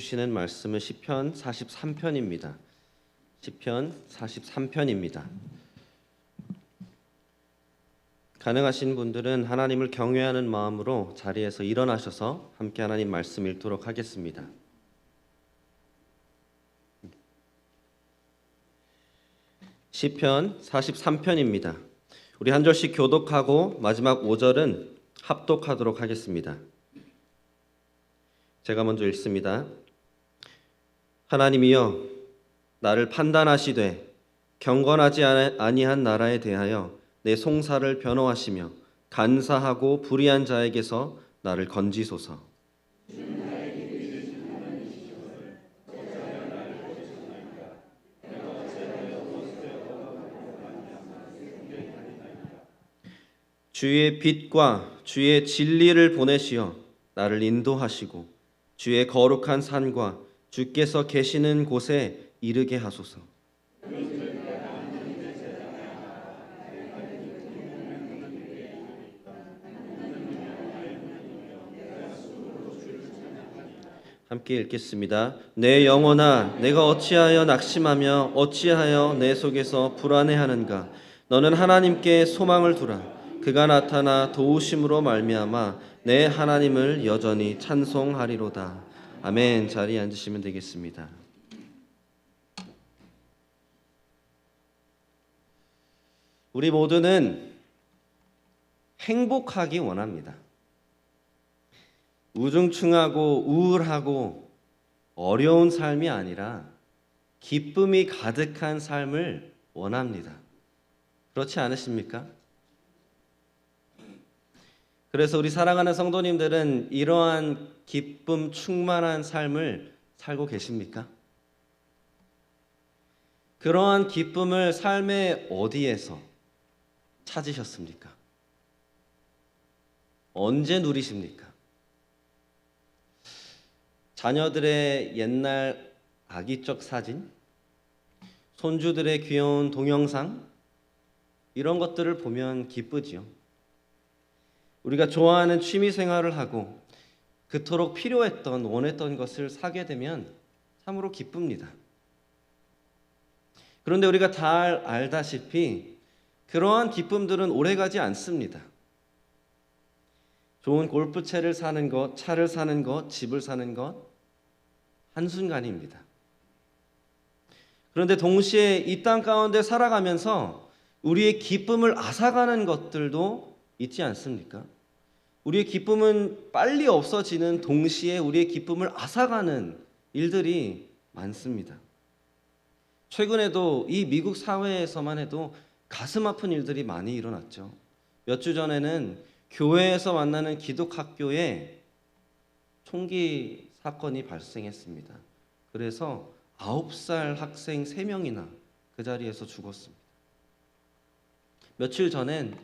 주시는 말씀은 시편 43편입니다. 시편 43편입니다. 가능하신 분들은 하나님을 경외하는 마음으로 자리에서 일어나셔서 함께 하나님 말씀 읽도록 하겠습니다. 시편 43편입니다. 우리 한 절씩 교독하고 마지막 5절은 합독하도록 하겠습니다. 제가 먼저 읽습니다. 하나님이여, 나를 판단하시되 경건하지 아니한 나라에 대하여 내 송사를 변호하시며 간사하고 불의한 자에게서 나를 건지소서. 주의 빛과 주의 진리를 보내시어 나를 인도하시고 주의 거룩한 산과 주께서 계시는 곳에 이르게 하소서. 함께 읽겠습니다. 내 영혼아, 내가 어찌하여 낙심하며 어찌하여 내 속에서 불안해하는가? 너는 하나님께 소망을 두라. 그가 나타나 도우심으로 말미암아 내 하나님을 여전히 찬송하리로다. 아멘. 자리에 앉으시면 되겠습니다. 우리 모두는 행복하기 원합니다. 우중충하고 우울하고 어려운 삶이 아니라 기쁨이 가득한 삶을 원합니다. 그렇지 않으십니까? 그래서 우리 사랑하는 성도님들은 이러한 기쁨 충만한 삶을 살고 계십니까? 그러한 기쁨을 삶의 어디에서 찾으셨습니까? 언제 누리십니까? 자녀들의 옛날 아기적 사진, 손주들의 귀여운 동영상, 이런 것들을 보면 기쁘지요. 우리가 좋아하는 취미 생활을 하고 그토록 필요했던 원했던 것을 사게 되면 참으로 기쁩니다. 그런데 우리가 잘 알다시피 그러한 기쁨들은 오래가지 않습니다. 좋은 골프채를 사는 것, 차를 사는 것, 집을 사는 것, 한순간입니다. 그런데 동시에 이 땅 가운데 살아가면서 우리의 기쁨을 앗아가는 것들도 있지 않습니까? 우리의 기쁨은 빨리 없어지는 동시에 우리의 기쁨을 앗아가는 일들이 많습니다. 최근에도 이 미국 사회에서만 해도 가슴 아픈 일들이 많이 일어났죠. 몇 주 전에는 교회에서 만나는 기독학교에 총기 사건이 발생했습니다. 그래서 9살 학생 3명이나 그 자리에서 죽었습니다. 며칠 전엔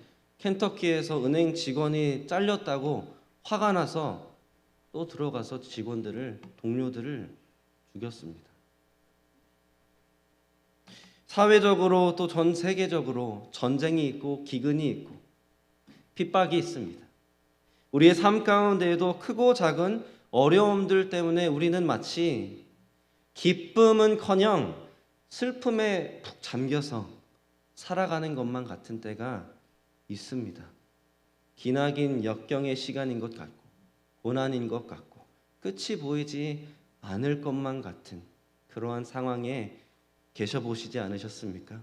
켄터키에서 은행 직원이 잘렸다고 화가 나서 또 들어가서 동료들을 죽였습니다. 사회적으로 또 전 세계적으로 전쟁이 있고 기근이 있고 핍박이 있습니다. 우리의 삶 가운데에도 크고 작은 어려움들 때문에 우리는 마치 기쁨은커녕 슬픔에 푹 잠겨서 살아가는 것만 같은 때가 있습니다. 기나긴 역경의 시간인 것 같고 고난인 것 같고 끝이 보이지 않을 것만 같은 그러한 상황에 계셔보시지 않으셨습니까?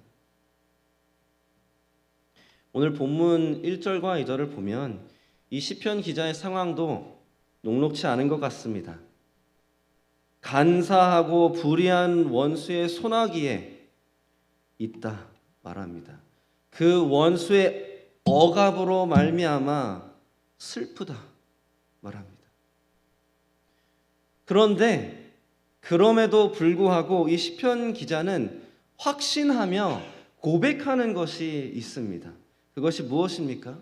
오늘 본문 1절과 2절을 보면 이 시편 기자의 상황도 녹록치 않은 것 같습니다. 간사하고 불의한 원수의 손아귀에 있다 말합니다. 그 원수의 억압으로 말미암아 슬프다 말합니다. 그런데 그럼에도 불구하고 이 시편 기자는 확신하며 고백하는 것이 있습니다. 그것이 무엇입니까?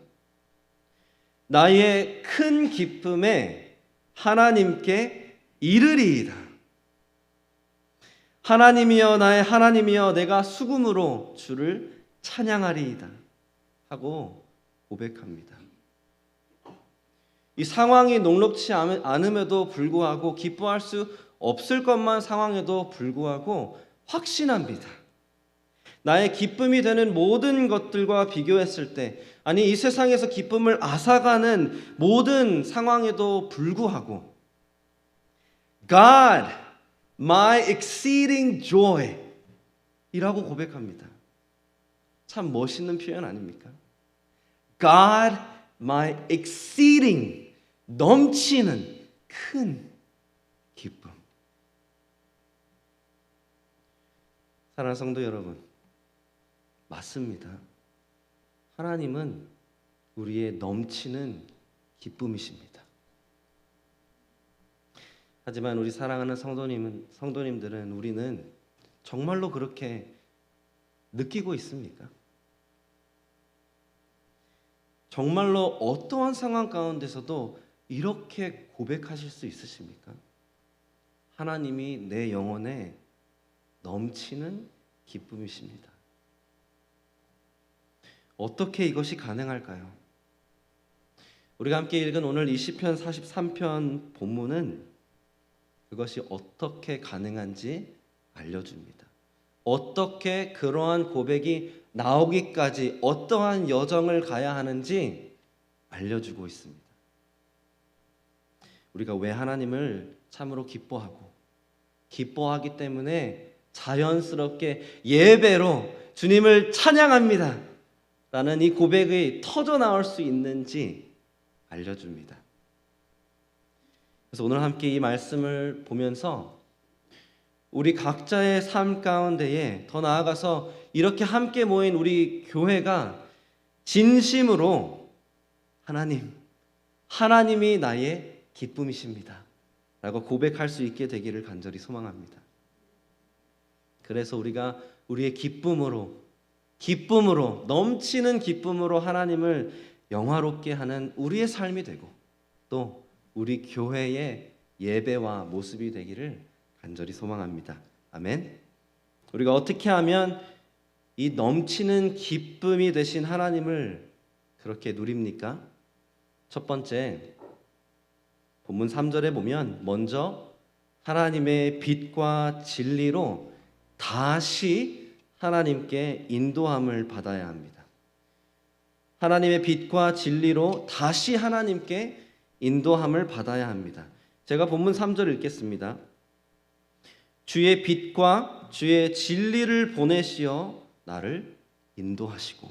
나의 큰 기쁨에 하나님께 이르리이다. 하나님이여, 나의 하나님이여, 내가 수금으로 주를 찬양하리이다 하고 고백합니다. 이 상황이 녹록치 않음에도 불구하고 기뻐할 수 없을 것만 상황에도 불구하고 확신합니다. 나의 기쁨이 되는 모든 것들과 비교했을 때, 아니 이 세상에서 기쁨을 앗아가는 모든 상황에도 불구하고 God, my exceeding joy 이라고 고백합니다. 참 멋있는 표현 아닙니까? God, my exceeding, 넘치는 큰 기쁨. 사랑하는 성도 여러분, 맞습니다. 하나님은 우리의 넘치는 기쁨이십니다. 하지만 우리 사랑하는 성도님들은 우리는 정말로 그렇게 느끼고 있습니까? 정말로 어떠한 상황 가운데서도 이렇게 고백하실 수 있으십니까? 하나님이 내 영혼에 넘치는 기쁨이십니다. 어떻게 이것이 가능할까요? 우리가 함께 읽은 오늘 이 시편 43편 본문은 그것이 어떻게 가능한지 알려줍니다. 어떻게 그러한 고백이 나오기까지 어떠한 여정을 가야 하는지 알려주고 있습니다. 우리가 왜 하나님을 참으로 기뻐하기 때문에 자연스럽게 예배로 주님을 찬양합니다 라는 이 고백이 터져 나올 수 있는지 알려줍니다. 그래서 오늘 함께 이 말씀을 보면서 우리 각자의 삶 가운데에 더 나아가서 이렇게 함께 모인 우리 교회가 진심으로 하나님이 나의 기쁨이십니다 라고 고백할 수 있게 되기를 간절히 소망합니다. 그래서 우리가 우리의 기쁨으로 넘치는 기쁨으로 하나님을 영화롭게 하는 우리의 삶이 되고 또 우리 교회의 예배와 모습이 되기를 간절히 소망합니다. 아멘. 우리가 어떻게 하면 이 넘치는 기쁨이 되신 하나님을 그렇게 누립니까? 첫 번째, 본문 3절에 보면 먼저 하나님의 빛과 진리로 다시 하나님께 인도함을 받아야 합니다. 하나님의 빛과 진리로 다시 하나님께 인도함을 받아야 합니다. 제가 본문 3절 읽겠습니다. 주의 빛과 주의 진리를 보내시어 나를 인도하시고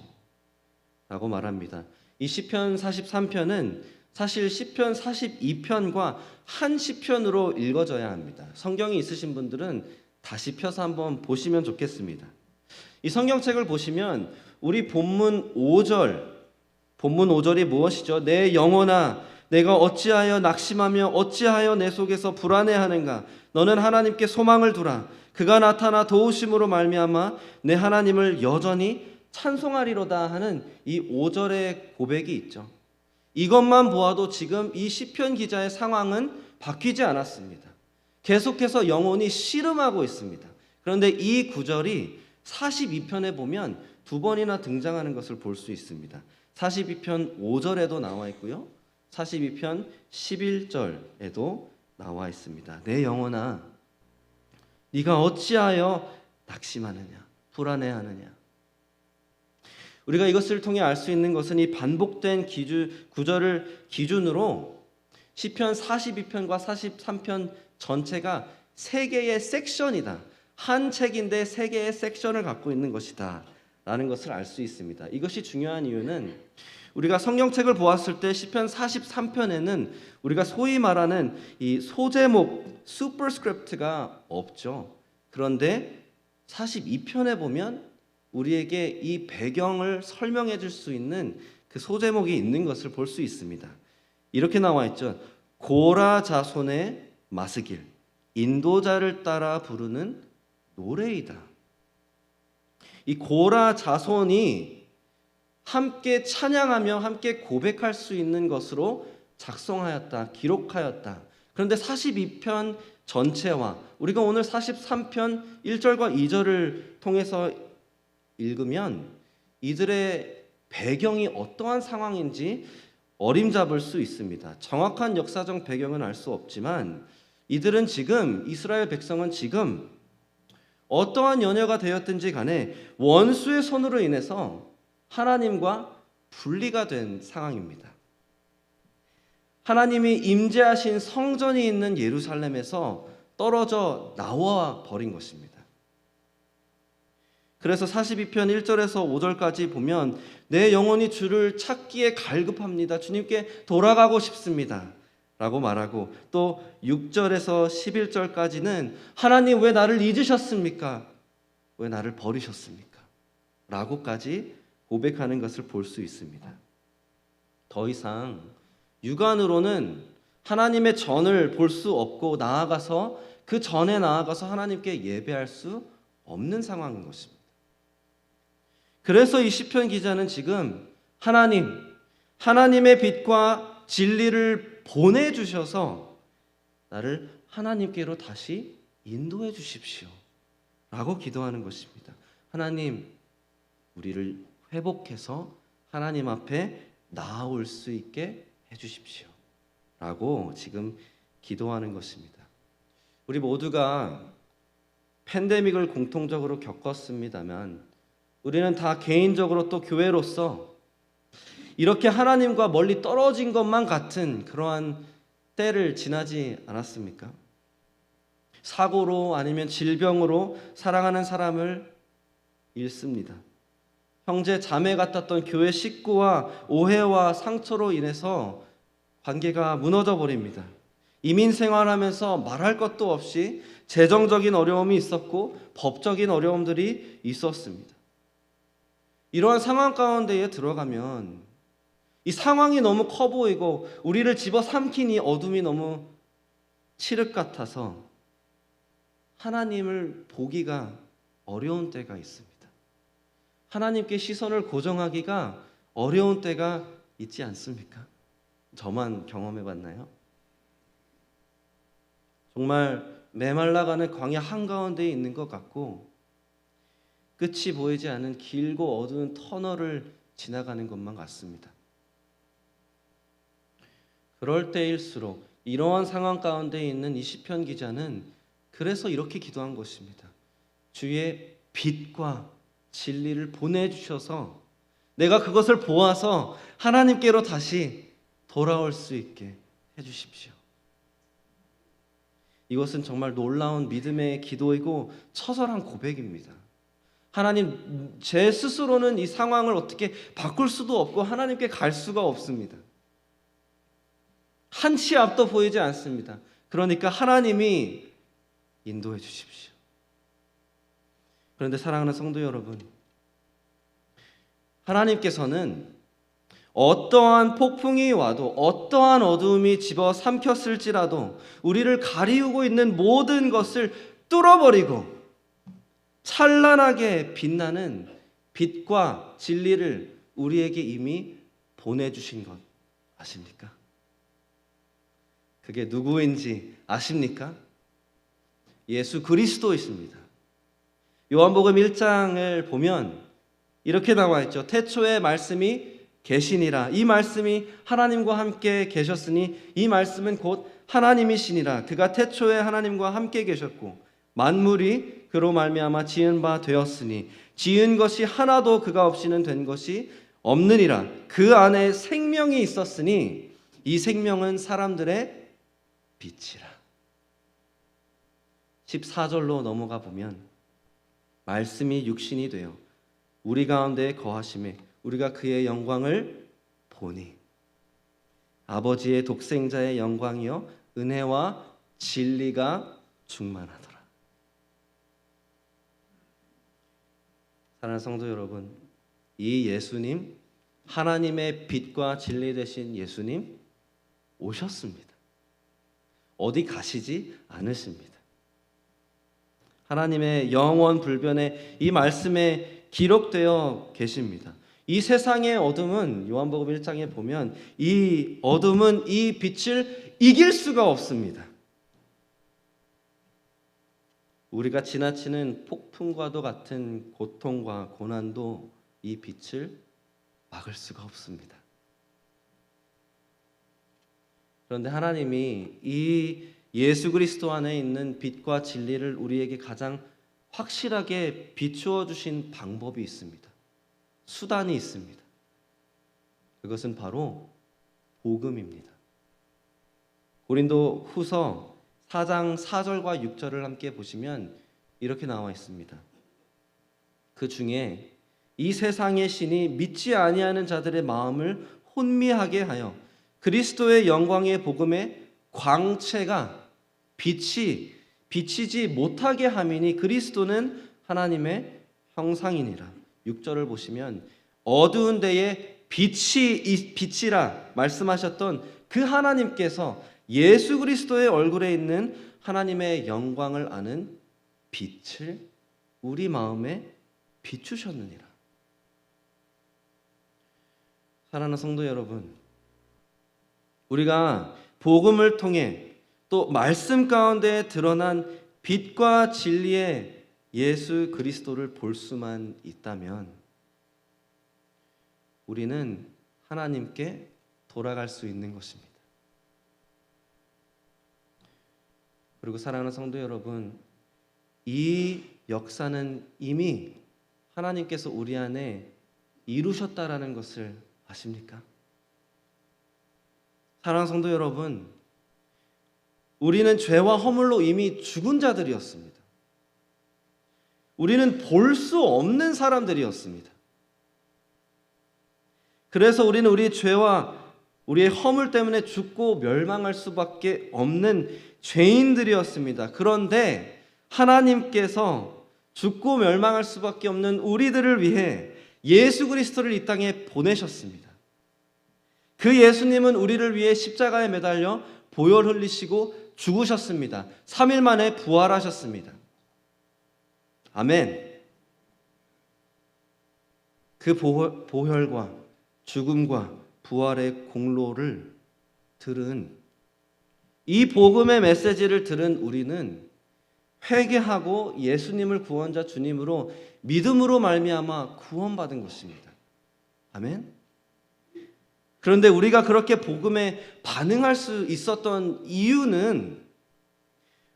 라고 말합니다. 이 시편 43편은 사실 시편 42편과 한 시편으로 읽어져야 합니다. 성경이 있으신 분들은 다시 펴서 한번 보시면 좋겠습니다. 이 성경책을 보시면 우리 본문 5절이 무엇이죠? 내 영혼아 내가 어찌하여 낙심하며 어찌하여 내 속에서 불안해하는가? 너는 하나님께 소망을 두라. 그가 나타나 도우심으로 말미암아 내 하나님을 여전히 찬송하리로다 하는 이 5절의 고백이 있죠. 이것만 보아도 지금 이 시편 기자의 상황은 바뀌지 않았습니다. 계속해서 영혼이 씨름하고 있습니다. 그런데 이 구절이 42편에 보면 두 번이나 등장하는 것을 볼 수 있습니다. 42편 5절에도 나와 있고요. 42편 11절에도 나와 있습니다. 내 영혼아 네가 어찌하여 낙심하느냐 불안해하느냐. 우리가 이것을 통해 알 수 있는 것은 이 반복된 구절을 기준으로 시편 42편과 43편 전체가 세 개의 섹션이다. 한 책인데 세 개의 섹션을 갖고 있는 것이다 라는 것을 알 수 있습니다. 이것이 중요한 이유는 우리가 성경책을 보았을 때 시편 43편에는 우리가 소위 말하는 이 소제목 슈퍼스크립트가 없죠. 그런데 42편에 보면 우리에게 이 배경을 설명해 줄 수 있는 그 소제목이 있는 것을 볼 수 있습니다. 이렇게 나와 있죠. 고라 자손의 마스길 인도자를 따라 부르는 노래이다. 이 고라 자손이 함께 찬양하며 함께 고백할 수 있는 것으로 작성하였다, 기록하였다. 그런데 42편 전체와 우리가 오늘 43편 1절과 2절을 통해서 읽으면 이들의 배경이 어떠한 상황인지 어림잡을 수 있습니다. 정확한 역사적 배경은 알 수 없지만 이들은 지금, 이스라엘 백성은 지금 어떠한 연여가 되었든지 간에 원수의 손으로 인해서 하나님과 분리가 된 상황입니다. 하나님이 임재하신 성전이 있는 예루살렘에서 떨어져 나와 버린 것입니다. 그래서 42편 1절에서 5절까지 보면 내 영혼이 주를 찾기에 갈급합니다. 주님께 돌아가고 싶습니다. 라고 말하고 또 6절에서 11절까지는 하나님 왜 나를 잊으셨습니까? 왜 나를 버리셨습니까? 라고까지 고백하는 것을 볼 수 있습니다. 더 이상 육안으로는 하나님의 전을 볼 수 없고 나아가서 그 전에 나아가서 하나님께 예배할 수 없는 상황인 것입니다. 그래서 이 시편 기자는 지금 하나님의 빛과 진리를 보내주셔서 나를 하나님께로 다시 인도해 주십시오 라고 기도하는 것입니다. 하나님, 우리를 회복해서 하나님 앞에 나아올 수 있게 해주십시오 라고 지금 기도하는 것입니다. 우리 모두가 팬데믹을 공통적으로 겪었습니다만 우리는 다 개인적으로 또 교회로서 이렇게 하나님과 멀리 떨어진 것만 같은 그러한 때를 지나지 않았습니까? 사고로 아니면 질병으로 사랑하는 사람을 잃습니다. 형제 자매 같았던 교회 식구와 오해와 상처로 인해서 관계가 무너져 버립니다. 이민 생활하면서 말할 것도 없이 재정적인 어려움이 있었고 법적인 어려움들이 있었습니다. 이러한 상황 가운데에 들어가면 이 상황이 너무 커 보이고 우리를 집어삼킨 이 어둠이 너무 칠흑 같아서 하나님을 보기가 어려운 때가 있습니다. 하나님께 시선을 고정하기가 어려운 때가 있지 않습니까? 저만 경험해 봤나요? 정말 메말라가는 광야 한가운데에 있는 것 같고 끝이 보이지 않는 길고 어두운 터널을 지나가는 것만 같습니다. 그럴 때일수록 이러한 상황 가운데 있는 이 시편 기자는 그래서 이렇게 기도한 것입니다. 주의 빛과 진리를 보내주셔서 내가 그것을 보아서 하나님께로 다시 돌아올 수 있게 해주십시오. 이것은 정말 놀라운 믿음의 기도이고 처절한 고백입니다. 하나님, 제 스스로는 이 상황을 어떻게 바꿀 수도 없고 하나님께 갈 수가 없습니다. 한 치 앞도 보이지 않습니다. 그러니까 하나님이 인도해 주십시오. 그런데 사랑하는 성도 여러분, 하나님께서는 어떠한 폭풍이 와도 어떠한 어두움이 집어삼켰을지라도 우리를 가리우고 있는 모든 것을 뚫어버리고 찬란하게 빛나는 빛과 진리를 우리에게 이미 보내주신 것 아십니까? 그게 누구인지 아십니까? 예수 그리스도이십니다. 요한복음 1장을 보면 이렇게 나와 있죠. 태초에 말씀이 계시니라. 이 말씀이 하나님과 함께 계셨으니 이 말씀은 곧 하나님이시니라. 그가 태초에 하나님과 함께 계셨고 만물이 그로 말미암아 지은 바 되었으니 지은 것이 하나도 그가 없이는 된 것이 없느니라. 그 안에 생명이 있었으니 이 생명은 사람들의 빛이라. 14절로 넘어가 보면 말씀이 육신이 되어 우리 가운데 거하심에 우리가 그의 영광을 보니 아버지의 독생자의 영광이요 은혜와 진리가 충만하더라. 사랑하는 성도 여러분, 이 예수님, 하나님의 빛과 진리 되신 예수님 오셨습니다. 어디 가시지 않으십니다. 하나님의 영원 불변의 이 말씀에 기록되어 계십니다. 이 세상의 어둠은 요한복음 1장에 보면 이 어둠은 이 빛을 이길 수가 없습니다. 우리가 지나치는 폭풍과도 같은 고통과 고난도 이 빛을 막을 수가 없습니다. 그런데 하나님이 이 예수 그리스도 안에 있는 빛과 진리를 우리에게 가장 확실하게 비추어 주신 방법이 있습니다. 수단이 있습니다. 그것은 바로 복음입니다. 고린도 후서 4장 4절과 6절을 함께 보시면 이렇게 나와 있습니다. 그 중에 이 세상의 신이 믿지 아니하는 자들의 마음을 혼미하게 하여 그리스도의 영광의 복음의 광채가 비치지 못하게 함이니 그리스도는 하나님의 형상이니라. 6절을 보시면 어두운 데에 빛이라 말씀하셨던 그 하나님께서 예수 그리스도의 얼굴에 있는 하나님의 영광을 아는 빛을 우리 마음에 비추셨느니라. 사랑하는 성도 여러분, 우리가 복음을 통해 또 말씀 가운데 드러난 빛과 진리의 예수 그리스도를 볼 수만 있다면 우리는 하나님께 돌아갈 수 있는 것입니다. 그리고 사랑하는 성도 여러분, 이 역사는 이미 하나님께서 우리 안에 이루셨다라는 것을 아십니까? 사랑하는 성도 여러분, 우리는 죄와 허물로 이미 죽은 자들이었습니다. 우리는 볼 수 없는 사람들이었습니다. 그래서 우리는 우리의 죄와 우리의 허물 때문에 죽고 멸망할 수밖에 없는 죄인들이었습니다. 그런데 하나님께서 죽고 멸망할 수밖에 없는 우리들을 위해 예수 그리스도를 이 땅에 보내셨습니다. 그 예수님은 우리를 위해 십자가에 매달려 보혈 흘리시고 죽으셨습니다. 3일 만에 부활하셨습니다. 아멘. 그 보혈과 죽음과 부활의 공로를 들은 이 복음의 메시지를 들은 우리는 회개하고 예수님을 구원자 주님으로 믿음으로 말미암아 구원받은 것입니다. 아멘. 그런데 우리가 그렇게 복음에 반응할 수 있었던 이유는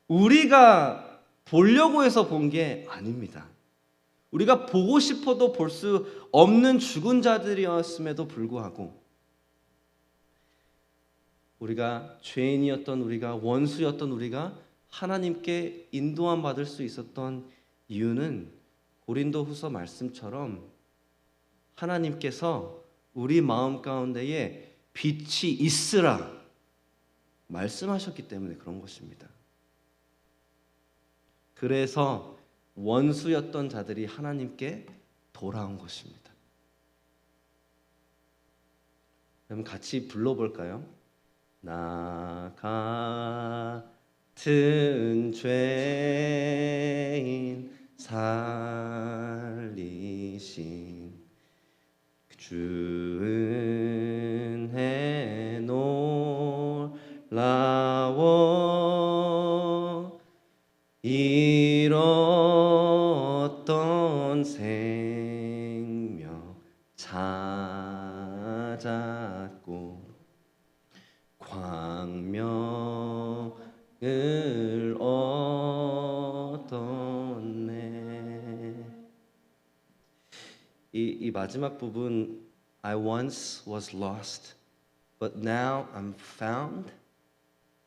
우리가 보려고 해서 본 게 아닙니다. 우리가 보고 싶어도 볼 수 없는 죽은 자들이었음에도 불구하고 우리가 죄인이었던 우리가 원수였던 우리가 하나님께 인도함 받을 수 있었던 이유는 고린도후서 말씀처럼 하나님께서 우리 마음 가운데에 빛이 있으라 말씀하셨기 때문에 그런 것입니다. 그래서 원수였던 자들이 하나님께 돌아온 것입니다. 그럼 같이 불러볼까요? 나 같은 죄인 살리신 주 은혜 놀라워 잃었던 생명 찾았고 광명을 얻었네. 이 마지막 부분 I once was lost, but now I'm found.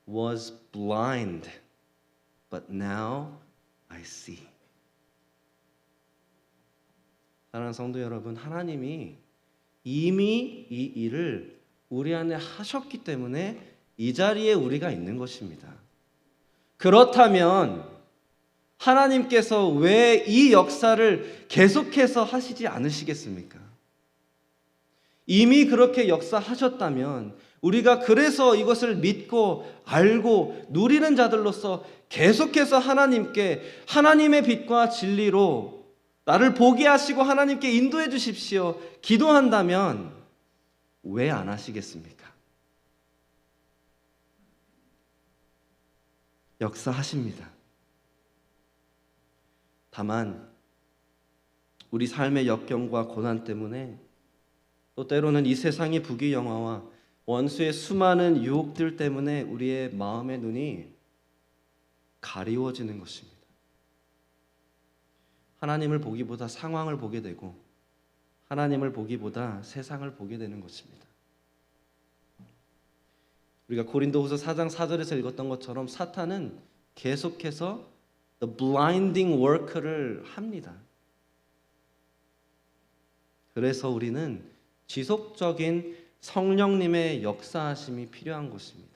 Was blind, but now I see. 사랑하는 성도 여러분, 하나님이 이미 이 일을 우리 안에 하셨기 때문에 이 자리에 우리가 있는 것입니다. 그렇다면 하나님께서 왜 이 역사를 계속해서 하시지 않으시겠습니까? 이미 그렇게 역사하셨다면 우리가 그래서 이것을 믿고 알고 누리는 자들로서 계속해서 하나님께 하나님의 빛과 진리로 나를 보게 하시고 하나님께 인도해 주십시오 기도한다면 왜 안 하시겠습니까? 역사하십니다. 다만 우리 삶의 역경과 고난 때문에 또 때로는 이 세상의 부귀영화와 원수의 수많은 유혹들 때문에 우리의 마음의 눈이 가리워지는 것입니다. 하나님을 보기보다 상황을 보게 되고 하나님을 보기보다 세상을 보게 되는 것입니다. 우리가 고린도후서 4장 4절에서 읽었던 것처럼 사탄은 계속해서 the blinding work를 합니다. 그래서 우리는 지속적인 성령님의 역사하심이 필요한 것입니다.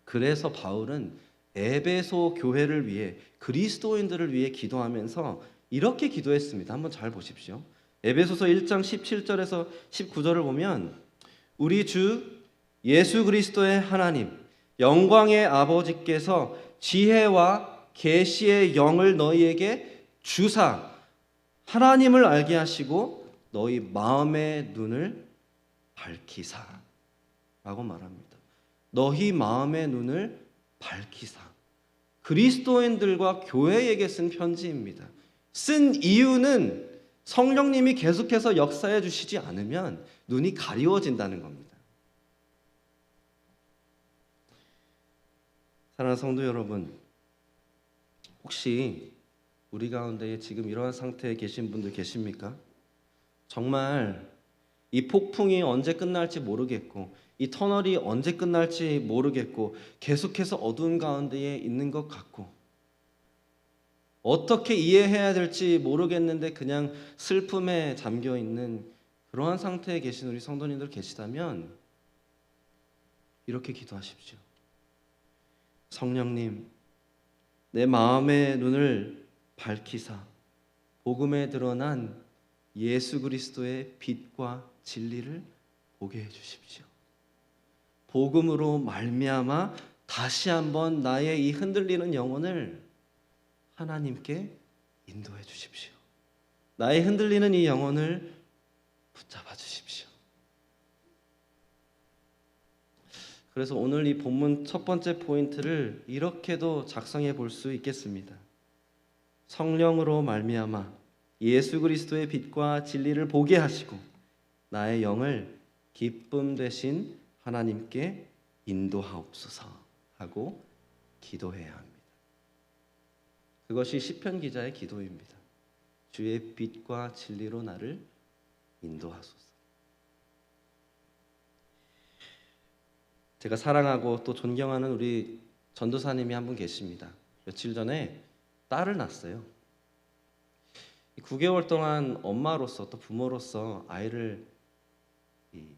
그래서 바울은 에베소 교회를 위해 그리스도인들을 위해 기도하면서 이렇게 기도했습니다. 한번 잘 보십시오. 에베소서 1장 17절에서 19절을 보면 우리 주 예수 그리스도의 하나님 영광의 아버지께서 지혜와 계시의 영을 너희에게 주사 하나님을 알게 하시고 너희 마음의 눈을 밝히사 라고 말합니다. 너희 마음의 눈을 밝히사. 그리스도인들과 교회에게 쓴 편지입니다. 쓴 이유는 성령님이 계속해서 역사해 주시지 않으면 눈이 가리워진다는 겁니다. 사랑하는 성도 여러분, 혹시 우리 가운데에 지금 이러한 상태에 계신 분들 계십니까? 정말 이 폭풍이 언제 끝날지 모르겠고 이 터널이 언제 끝날지 모르겠고 계속해서 어두운 가운데에 있는 것 같고 어떻게 이해해야 될지 모르겠는데 그냥 슬픔에 잠겨 있는 그러한 상태에 계신 우리 성도님들 계시다면 이렇게 기도하십시오. 성령님, 내 마음의 눈을 밝히사 복음에 드러난 예수 그리스도의 빛과 진리를 보게 해 주십시오. 복음으로 말미암아 다시 한번 나의 이 흔들리는 영혼을 하나님께 인도해 주십시오. 나의 흔들리는 이 영혼을 붙잡아 주십시오. 그래서 오늘 이 본문 첫 번째 포인트를 이렇게도 작성해 볼 수 있겠습니다. 성령으로 말미암아 예수 그리스도의 빛과 진리를 보게 하시고 나의 영을 기쁨 되신 하나님께 인도하옵소서 하고 기도해야 합니다. 그것이 시편 기자의 기도입니다. 주의 빛과 진리로 나를 인도하소서. 제가 사랑하고 또 존경하는 우리 전도사님이 한 분 계십니다. 며칠 전에 딸을 낳았어요. 9개월 동안 엄마로서 또 부모로서 아이를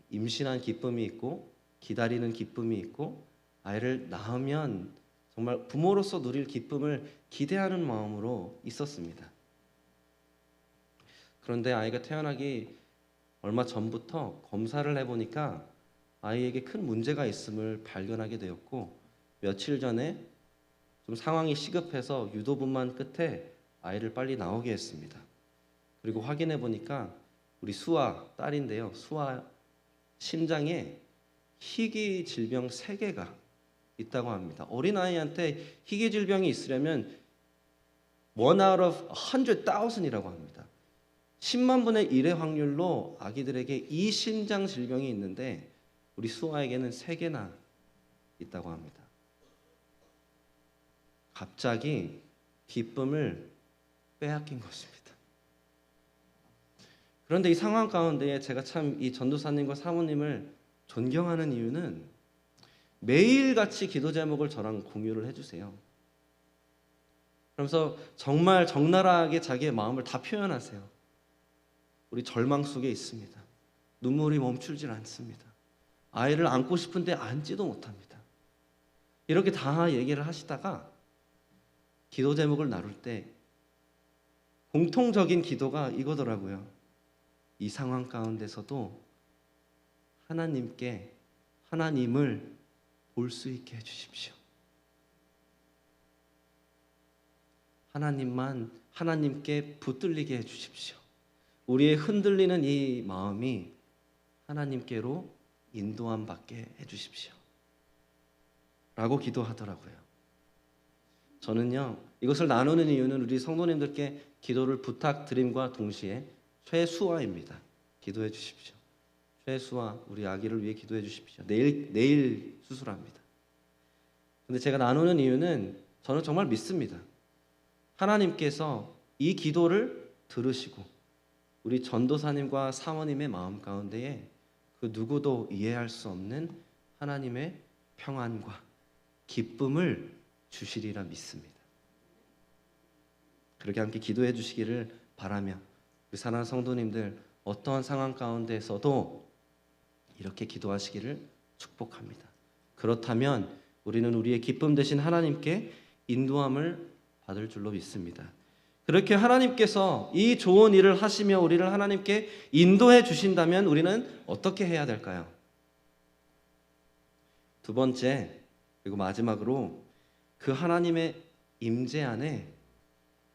임신한 기쁨이 있고 기다리는 기쁨이 있고 아이를 낳으면 정말 부모로서 누릴 기쁨을 기대하는 마음으로 있었습니다. 그런데 아이가 태어나기 얼마 전부터 검사를 해보니까 아이에게 큰 문제가 있음을 발견하게 되었고 며칠 전에 좀 상황이 시급해서 유도분만 끝에 아이를 빨리 나오게 했습니다. 그리고 확인해 보니까 우리 수아 딸인데요. 수아 심장에 희귀 질병 3개가 있다고 합니다. 어린아이한테 희귀 질병이 있으려면 1 out of 100,000이라고 합니다. 10만 분의 1의 확률로 아기들에게 이 심장 질병이 있는데 우리 수아에게는 3개나 있다고 합니다. 갑자기 기쁨을 빼앗긴 것입니다. 그런데 이 상황 가운데에 제가 참 이 전도사님과 사모님을 존경하는 이유는 매일같이 기도 제목을 저랑 공유를 해주세요. 그러면서 정말 적나라하게 자기의 마음을 다 표현하세요. 우리 절망 속에 있습니다. 눈물이 멈추질 않습니다. 아이를 안고 싶은데 안지도 못합니다. 이렇게 다 얘기를 하시다가 기도 제목을 나눌 때 공통적인 기도가 이거더라고요. 이 상황 가운데서도 하나님을 볼 수 있게 해주십시오. 하나님께 붙들리게 해주십시오. 우리의 흔들리는 이 마음이 하나님께로 인도함 받게 해주십시오. 라고 기도하더라고요. 저는요, 이것을 나누는 이유는 우리 성도님들께 기도를 부탁드림과 동시에 최수아입니다. 기도해 주십시오. 최수아 우리 아기를 위해 기도해 주십시오. 내일 수술합니다. 근데 제가 나누는 이유는 저는 정말 믿습니다. 하나님께서 이 기도를 들으시고 우리 전도사님과 사모님의 마음 가운데에 그 누구도 이해할 수 없는 하나님의 평안과 기쁨을 주시리라 믿습니다. 그렇게 함께 기도해 주시기를 바라며 우리 사랑하는 성도님들 어떠한 상황 가운데서도 이렇게 기도하시기를 축복합니다. 그렇다면 우리는 우리의 기쁨 되신 하나님께 인도함을 받을 줄로 믿습니다. 그렇게 하나님께서 이 좋은 일을 하시며 우리를 하나님께 인도해 주신다면 우리는 어떻게 해야 될까요? 두 번째, 그리고 마지막으로 그 하나님의 임재 안에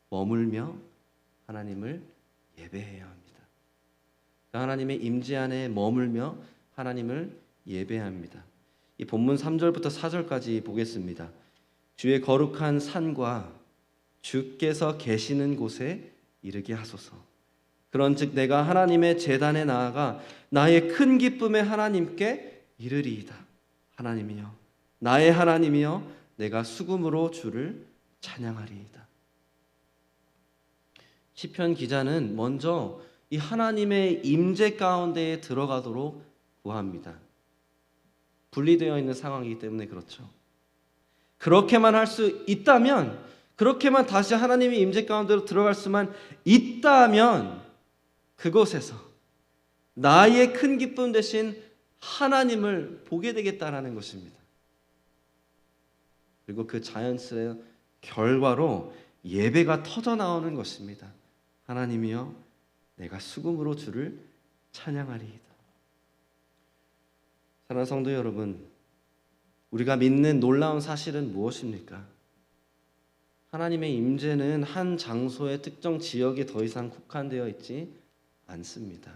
머물며 하나님을 예배해야 합니다. 그 하나님의 임재 안에 머물며 하나님을 예배해야 합니다. 이 본문 3절부터 4절까지 보겠습니다. 주의 거룩한 산과 주께서 계시는 곳에 이르게 하소서. 그런즉 내가 하나님의 제단에 나아가 나의 큰 기쁨의 하나님께 이르리이다. 하나님이여, 나의 하나님이여, 내가 수금으로 주를 찬양하리이다. 시편 기자는 먼저 이 하나님의 임재 가운데에 들어가도록 구합니다. 분리되어 있는 상황이기 때문에 그렇죠. 그렇게만 할 수 있다면, 그렇게만 다시 하나님의 임재 가운데로 들어갈 수만 있다면 그곳에서 나의 큰 기쁨 대신 하나님을 보게 되겠다라는 것입니다. 그리고 그 자연스러운 결과로 예배가 터져 나오는 것입니다. 하나님이여, 내가 수금으로 주를 찬양하리이다. 사랑하는 성도 여러분, 우리가 믿는 놀라운 사실은 무엇입니까? 하나님의 임재는 한 장소의 특정 지역에 더 이상 국한되어 있지 않습니다.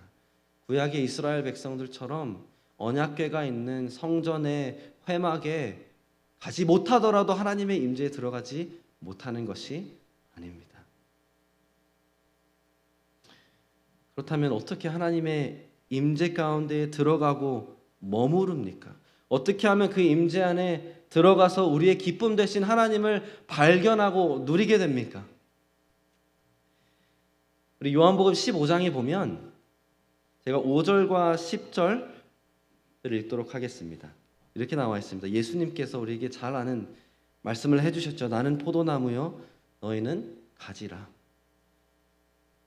구약의 이스라엘 백성들처럼 언약궤가 있는 성전의 회막에 가지 못하더라도 하나님의 임재에 들어가지 못하는 것이 아닙니다. 그렇다면 어떻게 하나님의 임재 가운데에 들어가고 머무릅니까? 어떻게 하면 그 임재 안에 들어가서 우리의 기쁨 되신 하나님을 발견하고 누리게 됩니까? 우리 요한복음 15장에 보면 제가 5절과 10절을 읽도록 하겠습니다. 이렇게 나와 있습니다. 예수님께서 우리에게 잘 아는 말씀을 해주셨죠. 나는 포도나무요, 너희는 가지라.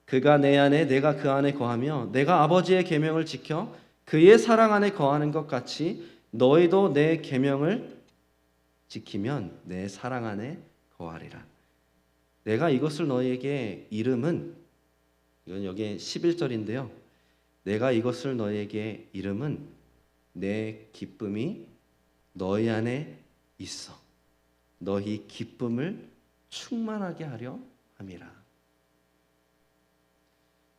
그가 내 안에 내가 그 안에 거하며 내가 아버지의 계명을 지켜 그의 사랑 안에 거하는 것 같이 너희도 내 계명을 지키면 내 사랑 안에 거하리라. 내가 이것을 너희에게 이름은, 이건 여기 11절인데요. 내가 이것을 너희에게 이름은 내 기쁨이 너희 안에 있어 너희 기쁨을 충만하게 하려 함이라.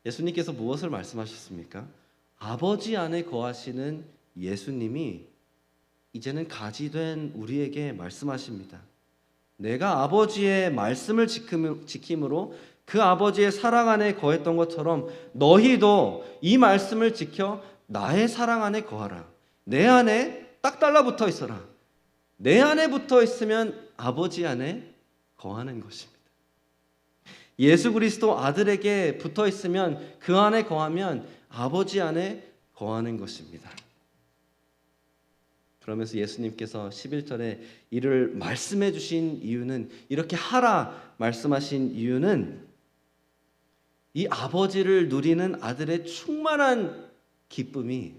예수님께서 무엇을 말씀하셨습니까? 아버지 안에 거하시는 예수님이 이제는 가지된 우리에게 말씀하십니다. 내가 아버지의 말씀을 지킴으로 그 아버지의 사랑 안에 거했던 것처럼 너희도 이 말씀을 지켜 나의 사랑 안에 거하라. 내 안에 딱 달라붙어 있어라. 내 안에 붙어 있으면 아버지 안에 거하는 것입니다. 예수 그리스도 아들에게 붙어 있으면 그 안에 거하면 아버지 안에 거하는 것입니다. 그러면서 예수님께서 11절에 이를 말씀해 주신 이유는, 이렇게 하라 말씀하신 이유는 이 아버지를 누리는 아들의 충만한 기쁨이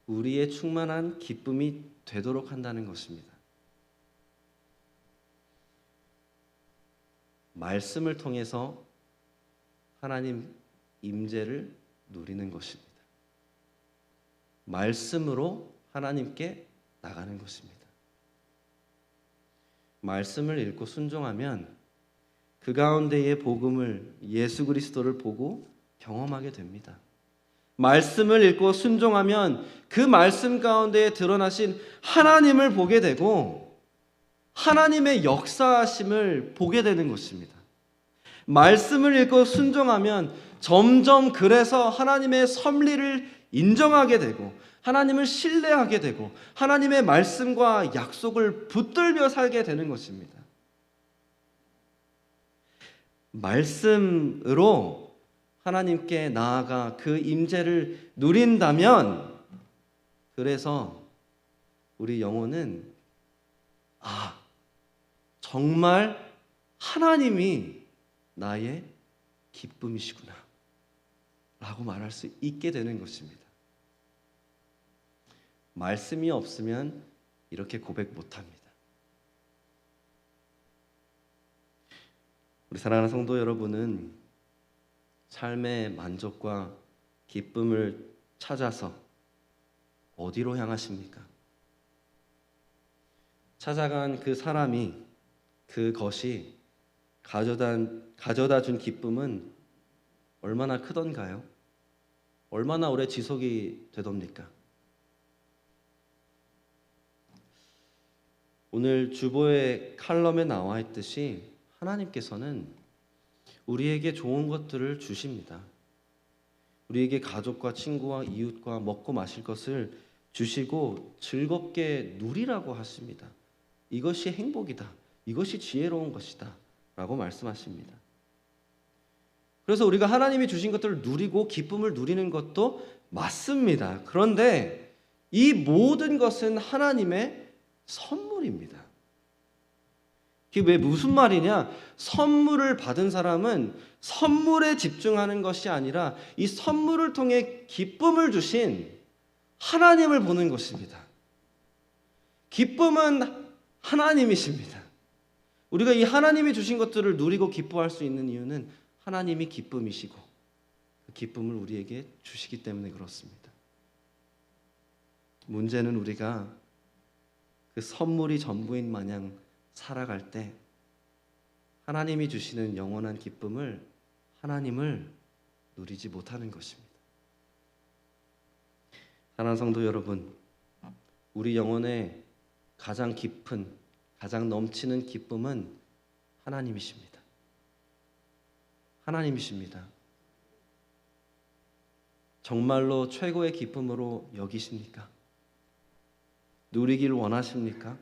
우리의 충만한 기쁨이 되도록 한다는 것입니다. 말씀을 통해서 하나님 임재를 누리는 것입니다. 말씀으로 하나님께 나가는 것입니다. 말씀을 읽고 순종하면 그 가운데의 복음을, 예수 그리스도를 보고 경험하게 됩니다. 말씀을 읽고 순종하면 그 말씀 가운데에 드러나신 하나님을 보게 되고 하나님의 역사하심을 보게 되는 것입니다. 말씀을 읽고 순종하면 점점 그래서 하나님의 섭리를 인정하게 되고 하나님을 신뢰하게 되고 하나님의 말씀과 약속을 붙들며 살게 되는 것입니다. 말씀으로 하나님께 나아가 그 임재를 누린다면, 그래서 우리 영혼은 정말 하나님이 나의 기쁨이시구나 라고 말할 수 있게 되는 것입니다. 말씀이 없으면 이렇게 고백 못합니다. 우리 사랑하는 성도 여러분은 삶의 만족과 기쁨을 찾아서 어디로 향하십니까? 찾아간 그 사람이, 그것이 가져다 준 기쁨은 얼마나 크던가요? 얼마나 오래 지속이 되렵니까? 오늘 주보의 칼럼에 나와 있듯이 하나님께서는 우리에게 좋은 것들을 주십니다. 우리에게 가족과 친구와 이웃과 먹고 마실 것을 주시고 즐겁게 누리라고 하십니다. 이것이 행복이다. 이것이 지혜로운 것이다. 라고 말씀하십니다. 그래서 우리가 하나님이 주신 것들을 누리고 기쁨을 누리는 것도 맞습니다. 그런데 이 모든 것은 하나님의 선물입니다. 그게 왜 무슨 말이냐? 선물을 받은 사람은 선물에 집중하는 것이 아니라 이 선물을 통해 기쁨을 주신 하나님을 보는 것입니다. 기쁨은 하나님이십니다. 우리가 이 하나님이 주신 것들을 누리고 기뻐할 수 있는 이유는 하나님이 기쁨이시고 그 기쁨을 우리에게 주시기 때문에 그렇습니다. 문제는 우리가 그 선물이 전부인 마냥 살아갈 때 하나님이 주시는 영원한 기쁨을, 하나님을 누리지 못하는 것입니다. 사랑하는 성도 여러분, 우리 영혼의 가장 깊은, 가장 넘치는 기쁨은 하나님이십니다. 하나님이십니다. 정말로 최고의 기쁨으로 여기십니까? 누리길 원하십니까?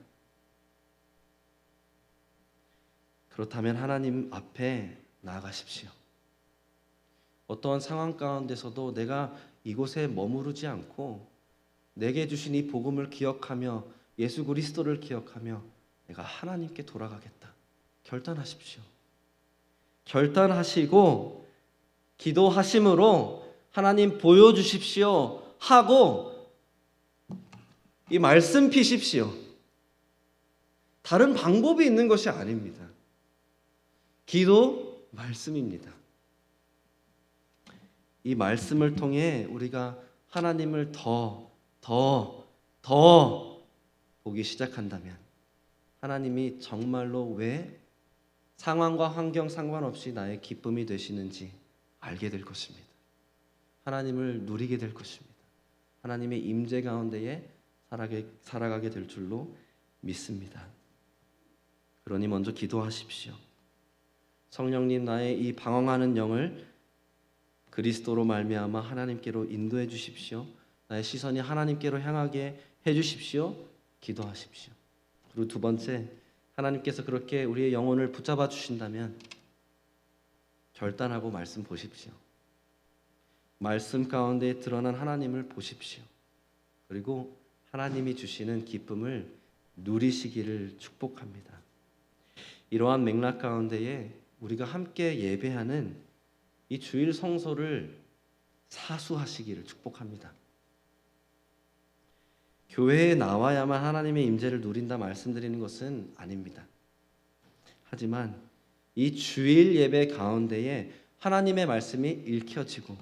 그렇다면 하나님 앞에 나아가십시오. 어떠한 상황 가운데서도 내가 이곳에 머무르지 않고 내게 주신 이 복음을 기억하며 예수 그리스도를 기억하며 내가 하나님께 돌아가겠다. 결단하십시오. 결단하시고 기도하심으로 하나님 보여주십시오 하고 이 말씀 피십시오. 다른 방법이 있는 것이 아닙니다. 기도, 말씀입니다. 이 말씀을 통해 우리가 하나님을 더 보기 시작한다면 하나님이 정말로 왜 상황과 환경 상관없이 나의 기쁨이 되시는지 알게 될 것입니다. 하나님을 누리게 될 것입니다. 하나님의 임재 가운데에 살아가게 될 줄로 믿습니다. 그러니 먼저 기도하십시오. 성령님, 나의 이 방황하는 영을 그리스도로 말미암아 하나님께로 인도해 주십시오. 나의 시선이 하나님께로 향하게 해 주십시오. 기도하십시오. 그리고 두 번째, 하나님께서 그렇게 우리의 영혼을 붙잡아 주신다면 결단하고 말씀 보십시오. 말씀 가운데 드러난 하나님을 보십시오. 그리고 하나님이 주시는 기쁨을 누리시기를 축복합니다. 이러한 맥락 가운데에 우리가 함께 예배하는 이 주일 성소를 사수하시기를 축복합니다. 교회에 나와야만 하나님의 임재를 누린다 말씀드리는 것은 아닙니다. 하지만 이 주일 예배 가운데에 하나님의 말씀이 읽혀지고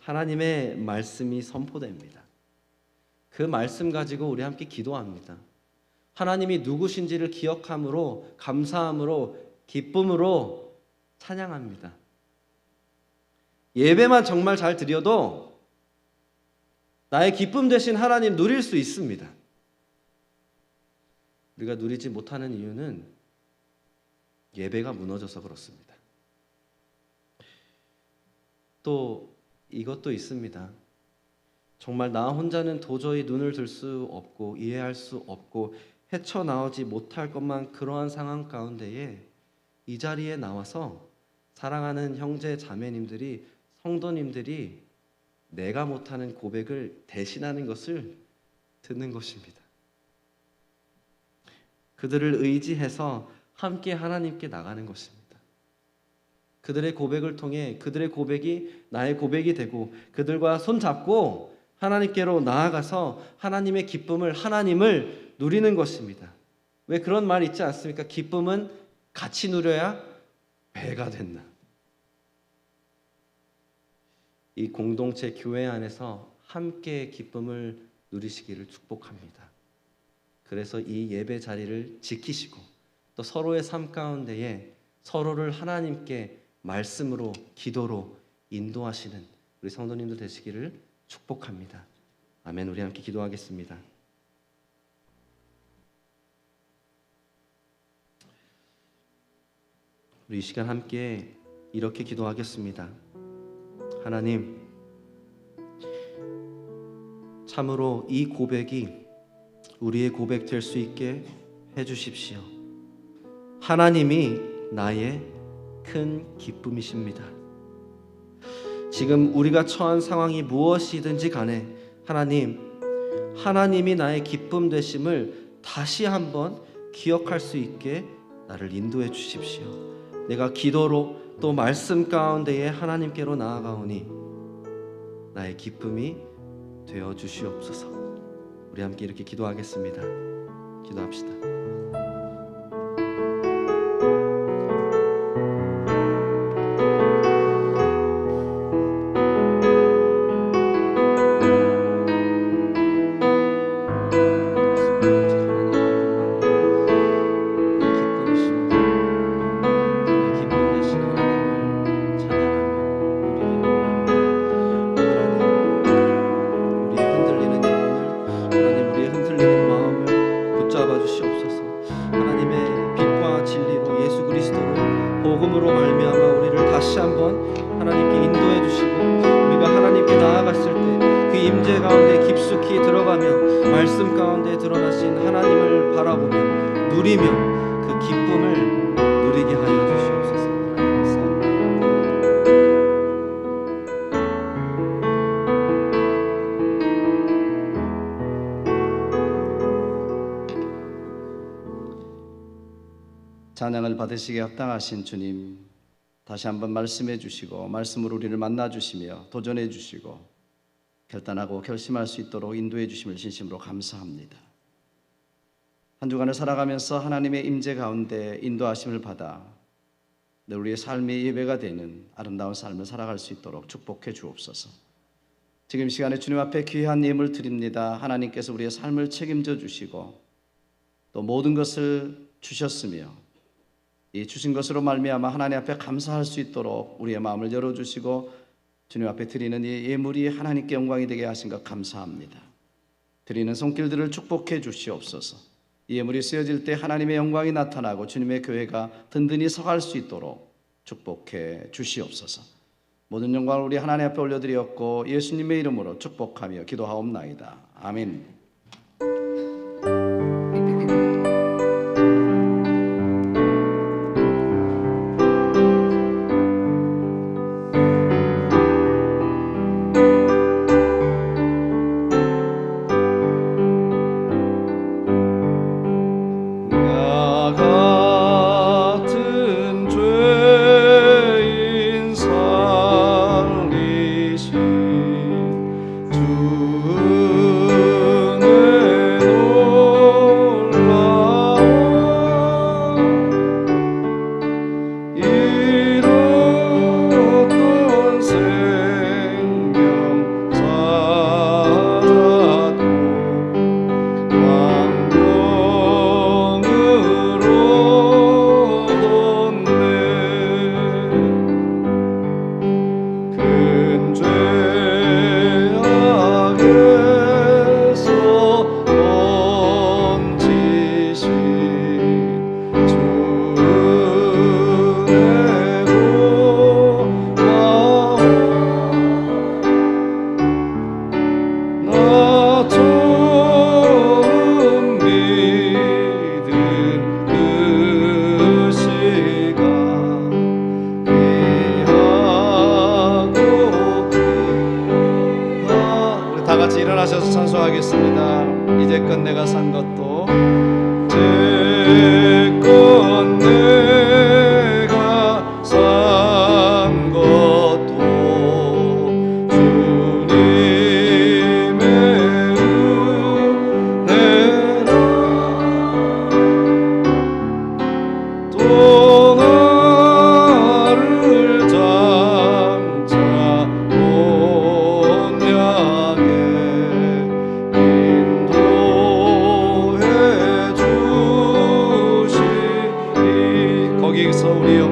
하나님의 말씀이 선포됩니다. 그 말씀 가지고 우리 함께 기도합니다. 하나님이 누구신지를 기억함으로, 감사함으로, 기쁨으로 찬양합니다. 예배만 정말 잘 드려도 나의 기쁨 대신 하나님 누릴 수 있습니다. 우리가 누리지 못하는 이유는 예배가 무너져서 그렇습니다. 또 이것도 있습니다. 정말 나 혼자는 도저히 눈을 들 수 없고 이해할 수 없고 헤쳐나오지 못할 것만 그러한 상황 가운데에 이 자리에 나와서 사랑하는 형제 자매님들이, 성도님들이 내가 못하는 고백을 대신하는 것을 듣는 것입니다. 그들을 의지해서 함께 하나님께 나가는 것입니다. 그들의 고백을 통해 그들의 고백이 나의 고백이 되고 그들과 손잡고 하나님께로 나아가서 하나님의 기쁨을, 하나님을 누리는 것입니다. 왜 그런 말 있지 않습니까? 기쁨은 같이 누려야 배가 된다. 이 공동체 교회 안에서 함께 기쁨을 누리시기를 축복합니다. 그래서 이 예배 자리를 지키시고 또 서로의 삶 가운데에 서로를 하나님께 말씀으로, 기도로 인도하시는 우리 성도님들 되시기를 축복합니다. 아멘. 우리 함께 기도하겠습니다. 우리 이 시간 함께 이렇게 기도하겠습니다. 하나님, 참으로 이 고백이 우리의 고백 될 수 있게 해주십시오. 하나님이 나의 큰 기쁨이십니다. 지금 우리가 처한 상황이 무엇이든지 간에 하나님이 나의 기쁨 되심을 다시 한번 기억할 수 있게 나를 인도해 주십시오. 내가 기도로 또 말씀 가운데에 하나님께로 나아가오니 나의 기쁨이 되어 주시옵소서. 우리 함께 이렇게 기도하겠습니다. 기도합시다. 복음으로 말미암아 우리를 다시 한번 하나님께 인도해 주시고 우리가 하나님께 나아갔을 때 그 임재 가운데 깊숙이 들어가며 말씀 가운데 드러나신 하나님을 바라보며 누리며 그 기쁨을 누리게 하여 주시옵소서. 찬양을 받으시기에 합당하신 주님, 다시 한번 말씀해 주시고 말씀으로 우리를 만나 주시며 도전해 주시고 결단하고 결심할 수 있도록 인도해 주심을 진심으로 감사합니다. 한 주간을 살아가면서 하나님의 임재 가운데 인도하심을 받아 늘 우리의 삶의 예배가 되는 아름다운 삶을 살아갈 수 있도록 축복해 주옵소서. 지금 시간에 주님 앞에 귀한 예물 드립니다. 하나님께서 우리의 삶을 책임져 주시고 또 모든 것을 주셨으며 이 주신 것으로 말미암아 하나님 앞에 감사할 수 있도록 우리의 마음을 열어주시고 주님 앞에 드리는 이 예물이 하나님께 영광이 되게 하신 것 감사합니다. 드리는 손길들을 축복해 주시옵소서. 이 예물이 쓰여질 때 하나님의 영광이 나타나고 주님의 교회가 든든히 서갈 수 있도록 축복해 주시옵소서. 모든 영광을 우리 하나님 앞에 올려드렸고 예수님의 이름으로 축복하며 기도하옵나이다. 아멘. 주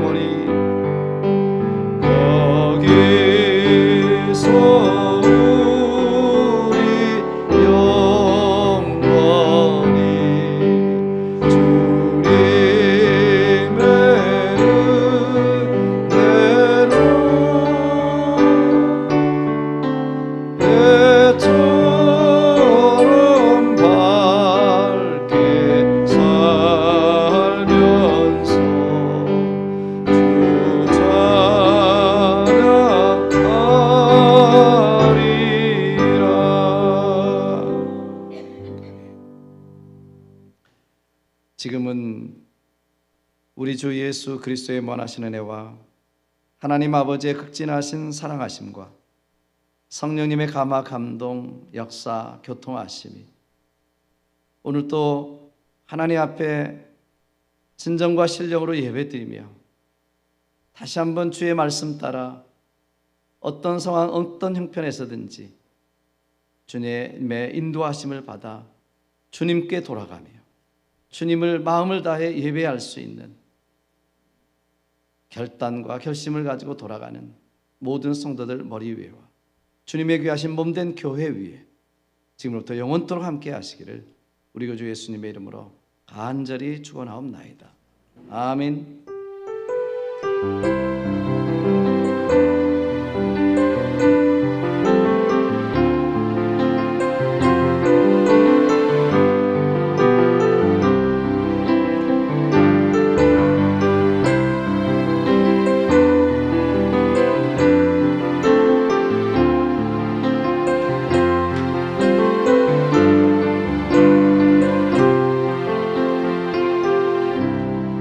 영원히 거기서 우리 영원히 주님의 은혜로 해처럼 밝게 살면서 주 찬양하리라. 지금은 우리 주 예수 그리스도의 무한하신 은혜와 하나님 아버지의 극진하신 사랑하심과 성령님의 감화 감동 역사 교통하심이 오늘 또 하나님 앞에 진정과 신령으로 예배드리며 다시 한번 주의 말씀 따라 어떤 상황 어떤 형편에서든지 주님의 인도하심을 받아 주님께 돌아가며 주님을 마음을 다해 예배할 수 있는 결단과 결심을 가지고 돌아가는 모든 성도들 머리 위에와 주님의 귀하신 몸된 교회 위에 지금부터 영원토록 함께 하시기를 우리 주 예수님의 이름으로 간절히 축원하옵나이다. 아멘.